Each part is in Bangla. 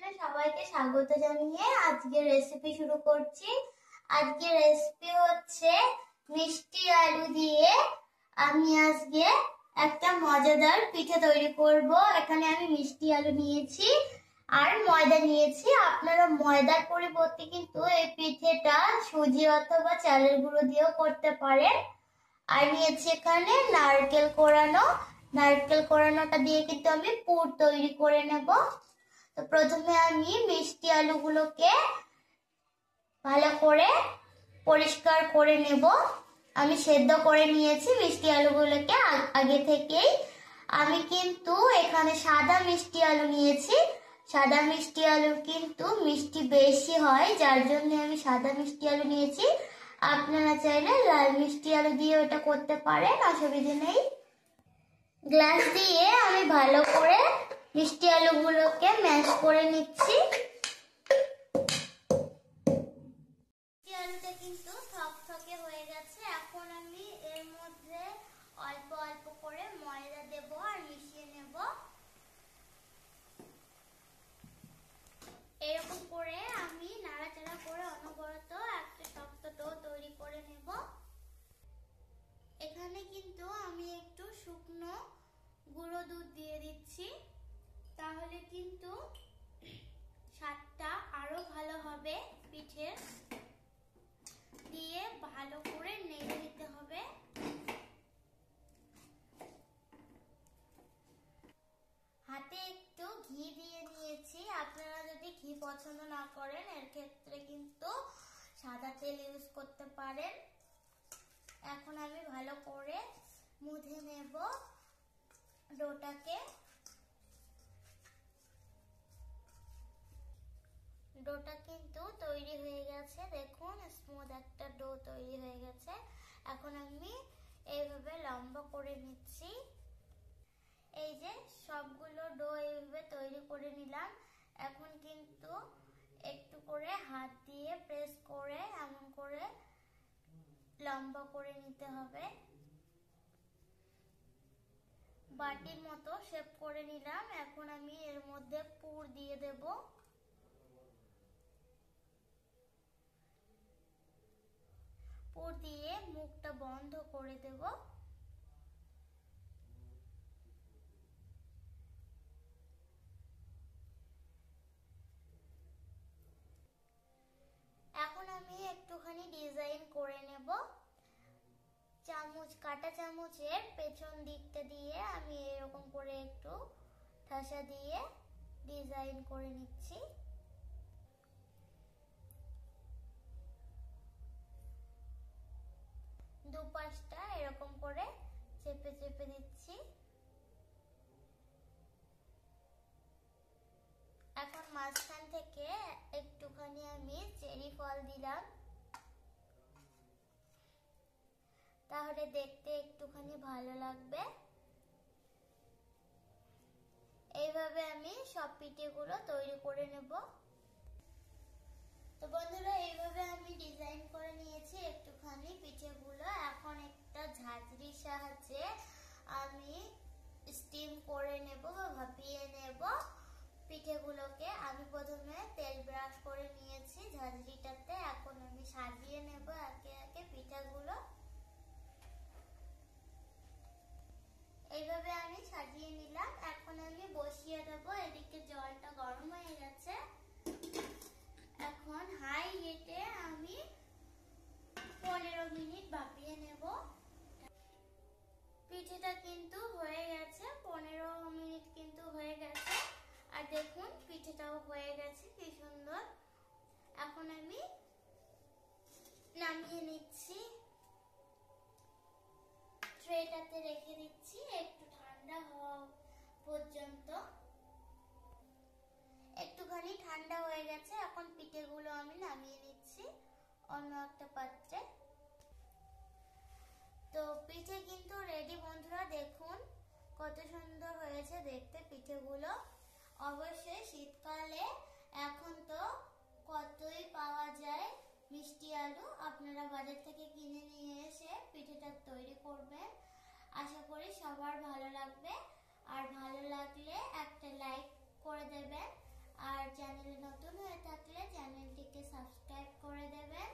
চ্যানেলে সবাইকে স্বাগত জানিয়ে আজকে রেসিপি শুরু করছি। আজকে রেসিপি হচ্ছে মিষ্টি আলু দিয়ে আমি আজকে একটা মজাদার পিঠে তৈরি করব। এখানে আমি মিষ্টি আলু নিয়েছি আর ময়দা নিয়েছি। আপনারা ময়দার পরিবর্তে কিন্তু এই পিঠেটা সুজি অথবা চালের গুঁড়ো দিয়েও করতে পারেন। আর নিয়েছি এখানে নারকেল কোড়ানোটা দিয়ে কিন্তু আমি পুর তৈরি করে নেব। তো প্রথমে আমি মিষ্টি আলুগুলোকে ভালো করে পরিষ্কার করে নেব। আমি সেদ্ধ করে নিয়েছি মিষ্টি আলুগুলোকে আগে থেকেই। আমি কিন্তু এখানে সাদা মিষ্টি আলু নিয়েছি। সাদা মিষ্টি আলুর কিন্তু মিষ্টি বেশি হয়, যার জন্য আমি সাদা মিষ্টি আলু নিয়েছি। আপনারা চাইলে লাল মিষ্টি আলু দিয়ে ওটা করতে পারেন, অসুবিধা নেই। গ্লাস দিয়ে আমি ভালো করে মিষ্টি আলুগুলোকে ম্যাশ করে নিচ্ছি। মিষ্টি আলুটা কিন্তু থকথকে হয়ে গেছে। এখন আমি এর মধ্যে অল্প অল্প করে ময়দা দেব আর মিশিয়ে নেব। এরকম করে আমি নাড়াচাড়া করে অনবরত একটা শক্ত ডো তৈরি করে নেব। এখানে কিন্তু আমি একটু শুকনো গুঁড়ো দুধ দিয়ে দিচ্ছি, তাহলে কিন্তু স্বাদটা আরো ভালো হবে। পিঠের দিয়ে ভালো করে নেড়ে নিতে হবে। হাতে একটু ঘি দিয়ে নিয়েছি। আপনারা যদি ঘি পছন্দ না করেন এর ক্ষেত্রে কিন্তু সাদা তেল ইউজ করতে পারেন। এখন আমি ভালো করে মুথে নেব ডোটাকে। ডোটা কিন্তু তৈরি হয়ে গেছে, দেখুন স্মুথ একটা ডো তৈরি হয়ে গেছে। এখন আমি এইভাবে লম্বা করে নিচ্ছি। এই যে সবগুলো ডো এইভাবে তৈরি করে নিলাম। এখন কিন্তু একটু করে হাত দিয়ে প্রেস করে এমন করে লম্বা করে নিতে হবে। বাটির মতো শেপ করে নিলাম। এখন আমি এর মধ্যে পুর দিয়ে দেব। পুর দিয়ে মুখটা বন্ধ করে দেব। এখন আমি একটুখানি ডিজাইন করে নেব। কাঁটা চামচের পেছন দিকটা দিয়ে আমি এরকম করে একটু ঠাসা দিয়ে ডিজাইন করে নিচ্ছি। দুপাশটা এরকম করে চেপে চেপে দিচ্ছি। এখন মাঝখান থেকে একটুখানি আমি চেরি ফল দিলাম, তাহলে দেখতে একটুখানি ভালো লাগবে। এইভাবে আমি সব পিঠেগুলো তৈরি করে নেব। তো বন্ধুরা, এইভাবে আমি ডিজাইন করে নিয়েছি একটুখানি পিঠেগুলো। এখন একটা ঝাঁঝরির সাহায্যে আমি স্টিম করে নেব বা ভাপিয়ে নেব পিঠেগুলোকে। আমি প্রথমে তেল ব্রাশ করে নিয়েছি ঝাঁঝরিটাতে। এখন আমি সাজিয়ে নেব একে একে পিঠাগুলো। এইভাবে আমি সাজিয়ে নিলাম। এখন আমি বসিয়ে দেবো। এদিকে জলটা গরম হয়ে গেছে। এখন হাই হিটে আমি 15 মিনিট ভাপিয়ে নেব। পিঠেটা কিন্তু হয়ে গেছে, 15 মিনিট কিন্তু হয়ে গেছে। আর দেখুন পিঠেটাও হয়ে গেছে কি সুন্দর। এখন আমি নামিয়ে নিচ্ছি, ট্রেটাতে রেখে দিচ্ছি একটু ঠান্ডা হওয়া পর্যন্ত। একটুখানি ঠান্ডা হয়ে গেছে। এখন পিঠেগুলো আমি নামিয়ে নিচ্ছি অন্য একটা পাত্রে। তো পিঠে কিন্তু রেডি বন্ধুরা, দেখুন কত সুন্দর হয়েছে দেখতে পিঠেগুলো। অবশ্যই শীতকালে এখন তো কতই পাওয়া যায় মিষ্টি আলু। আপনারা বাজার থেকে কিনে নিয়ে এসে পিঠেটা তৈরি করবেন। আশা করি সবার ভালো লাগবে। আর ভালো লাগলে একটা লাইক করে দেবেন আর চ্যানেল চ্যানেলটিকে সাবস্ক্রাইব করে দেবেন।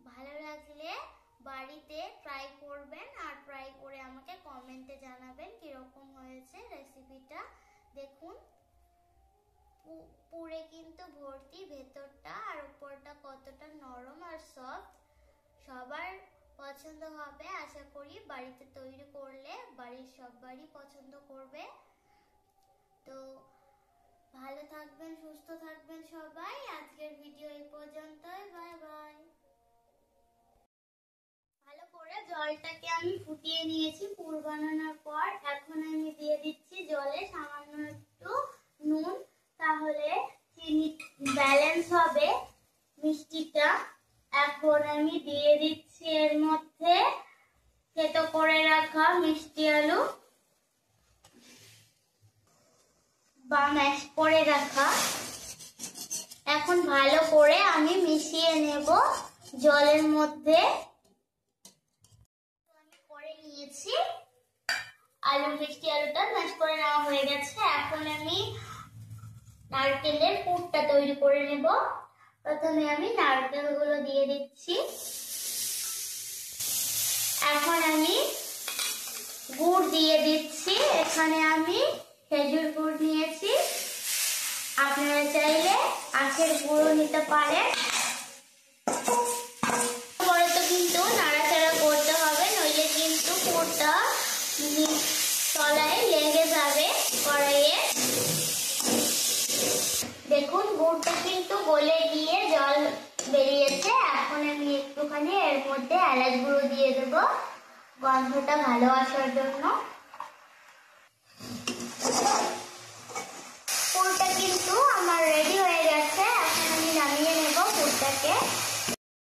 ভালো লাগলে বাড়িতে ট্রাই করবেন আর ট্রাই করে আমাকে কমেন্টে জানাবেন কিরকম হয়েছে রেসিপিটা। দেখুন পুরে কিন্তু ভর্তি ভেতরটা, আর উপরটা কতটা নরম আর সফট। সবার পছন্দ হবে আশা করি। বাড়িতে তৈরি করলে বাড়ির সবারই পছন্দ করবে। তো ভালো থাকবেন, সুস্থ থাকবেন সবাই। আজকের ভিডিও এই পর্যন্তই। Bye bye. ভালো করে জলটাকে আমি ফুটিয়ে নিয়েছি পুর বানানোর পর। এখন আমি দিয়ে দিচ্ছি জলে সামান্য একটু নুন, তাহলে চিনি ব্যালেন্স হবে মিষ্টিটা। এখন আমি দিয়ে দিচ্ছি এর মধ্যে থেতো করে রাখা মিষ্টি আলু বা ম্যাশ করে রাখা। এখন ভালো করে আমি মিশিয়ে নেব জলের মধ্যে। আমি করে নিয়েছি, মিষ্টি আলুটা ম্যাশ করে নেওয়া হয়ে গেছে। এখন আমি নারকেলের পুরটা তৈরি করে নেব। প্রথমে আমি নারকেলগুলো দিয়ে দিচ্ছি। এখন আমি গুড় দিয়ে দিচ্ছি। এখানে আমি খেজুর গুড় নিয়েছি, আপনারা চাইলে আখের গুঁড়ো নিতে পারেন। পরে তো কিন্তু নাড়াচাড়া করতে হবে, নইলে কিন্তু পুরটা তলায় লেগে যাবে কড়াইয়ে। দেখুন গুড়টা কিন্তু গলে গিয়ে জল বেরিয়েছে। এখন আমি একটুখানি এর মধ্যে এলাচ গুঁড়ো দিয়ে দেব গন্ধটা ভালো আসার জন্য। পুরটা কিন্তু আমার রেডি হয়ে গেছে। এখন আমি নামিয়ে নেব পুরটাকে।